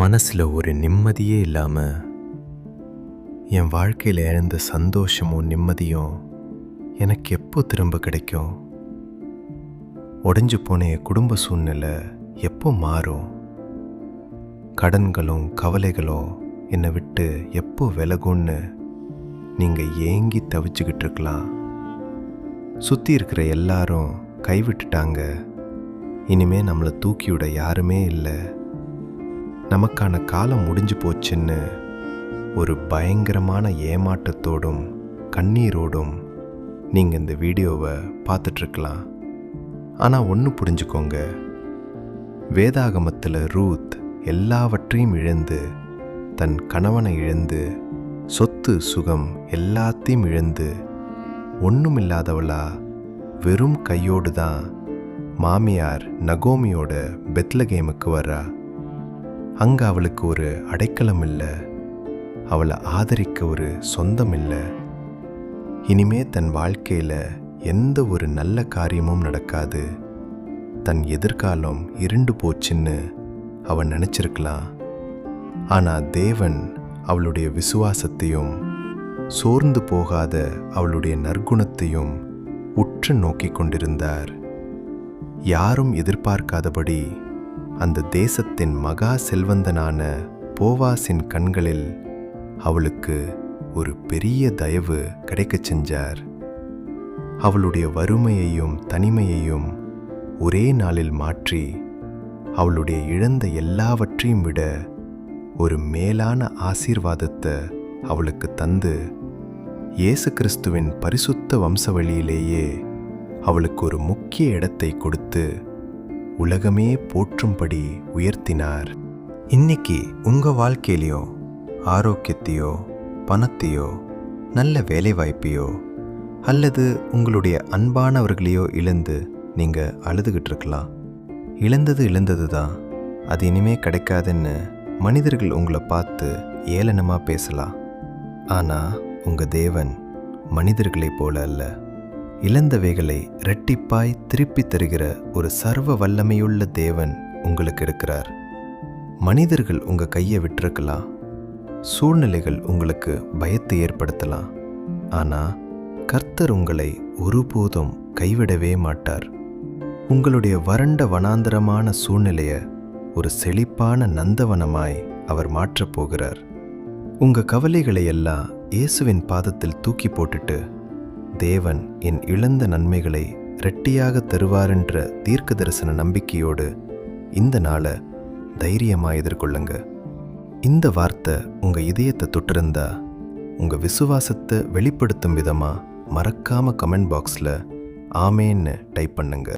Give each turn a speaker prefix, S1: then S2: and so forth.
S1: மனசில் ஒரு நிம்மதியே இல்லாமல் என் வாழ்க்கையில் இழந்த சந்தோஷமும் நிம்மதியும் எனக்கு எப்போ திரும்ப கிடைக்கும்? உடைஞ்சு போன என் குடும்ப சூழ்நிலை எப்போ மாறும்? கடன்களும் கவலைகளும் என்னை விட்டு எப்போ விலகும்னு நீங்கள் ஏங்கி தவிச்சுக்கிட்டு இருக்கலாம். சுற்றி இருக்கிற எல்லாரும் கைவிட்டுட்டாங்க, இனிமே நம்மளை தூக்கிவிட யாருமே இல்லை, நமக்கான காலம் முடிஞ்சு போச்சுன்னு ஒரு பயங்கரமான ஏமாற்றத்தோடும் கண்ணீரோடும் நீங்கள் இந்த வீடியோவை பார்த்துட்ருக்கலாம். ஆனால் ஒன்று புரிஞ்சுக்கோங்க, வேதாகமத்தில் ரூத் எல்லாவற்றையும் இழந்து, தன் கணவனை இழந்து, சொத்து சுகம் எல்லாத்தையும் இழந்து, ஒன்றுமில்லாதவளா வெறும் கையோடு தான் மாமியார் நகோமியோட பெத்லகேமுக்கு வர்றா. அங்கே அவளுக்கு ஒரு அடைக்கலம் இல்லை, அவளை ஆதரிக்க ஒரு சொந்தம் இல்லை. இனிமே தன் வாழ்க்கையில் எந்த ஒரு நல்ல காரியமும் நடக்காது, தன் எதிர்காலம் இருண்டு போச்சுன்னு அவன் நினச்சிருக்கலாம். ஆனால் தேவன் அவளுடைய விசுவாசத்தையும் சோர்ந்து போகாத அவளுடைய நற்குணத்தையும் உற்று நோக்கி கொண்டிருந்தார். யாரும் எதிர்பார்க்காதபடி அந்த தேசத்தின் மகா செல்வந்தனான போவாசின் கண்களில் அவளுக்கு ஒரு பெரிய தயவு கிடைக்கச் செஞ்சார். அவளுடைய வறுமையையும் தனிமையையும் ஒரே நாளில் மாற்றி, அவளுடைய இழந்த எல்லாவற்றையும் விட ஒரு மேலான ஆசீர்வாதத்தை அவளுக்கு தந்து, இயேசு கிறிஸ்துவின் பரிசுத்த வம்சவழியிலேயே அவளுக்கு ஒரு முக்கிய இடத்தை கொடுத்து உலகமே போற்றும்படி உயர்த்தினார். இன்னைக்கு உங்கள் வாழ்க்கையிலையோ ஆரோக்கியத்தையோ பணத்தையோ நல்ல வேலைவாய்ப்பையோ அல்லது உங்களுடைய அன்பானவர்களையோ இழந்து நீங்கள் அழுதுகிட்டு இருக்கலாம். இழந்தது தான், அது இனிமே கிடைக்காதுன்னு மனிதர்கள் உங்களை பார்த்து ஏளனமாக பேசலாம். ஆனால் உங்கள் தேவன் மனிதர்களைப் போல அல்ல. இழந்தவைகளை இரட்டிப்பாய் திருப்பி தருகிற ஒரு சர்வ வல்லமையுள்ள தேவன் உங்களுக்கு இருக்கிறார். மனிதர்கள் உங்கள் கையை விட்டிருக்கலாம், சூழ்நிலைகள் உங்களுக்கு பயத்தை ஏற்படுத்தலாம், ஆனால் கர்த்தர் உங்களை ஒருபோதும் கைவிடவே மாட்டார். உங்களுடைய வறண்ட வனாந்தரமான சூழ்நிலையை ஒரு செழிப்பான நந்தவனமாய் அவர் மாற்றப் போகிறார். உங்கள் கவலைகளை எல்லாம் இயேசுவின் பாதத்தில் தூக்கி போட்டுட்டு, தேவன் என் இழந்த நன்மைகளை இரட்டியாக தருவாரென்ற தீர்க்க தரிசன நம்பிக்கையோடு இந்த நாளை தைரியமாக எதிர்கொள்ளுங்க. இந்த வார்த்தை உங்கள் இதயத்தை தொட்டிருந்தா, உங்கள் விசுவாசத்தை வெளிப்படுத்தும் விதமாக மறக்காமல் கமெண்ட் பாக்ஸில் ஆமேன்னு டைப் பண்ணுங்க.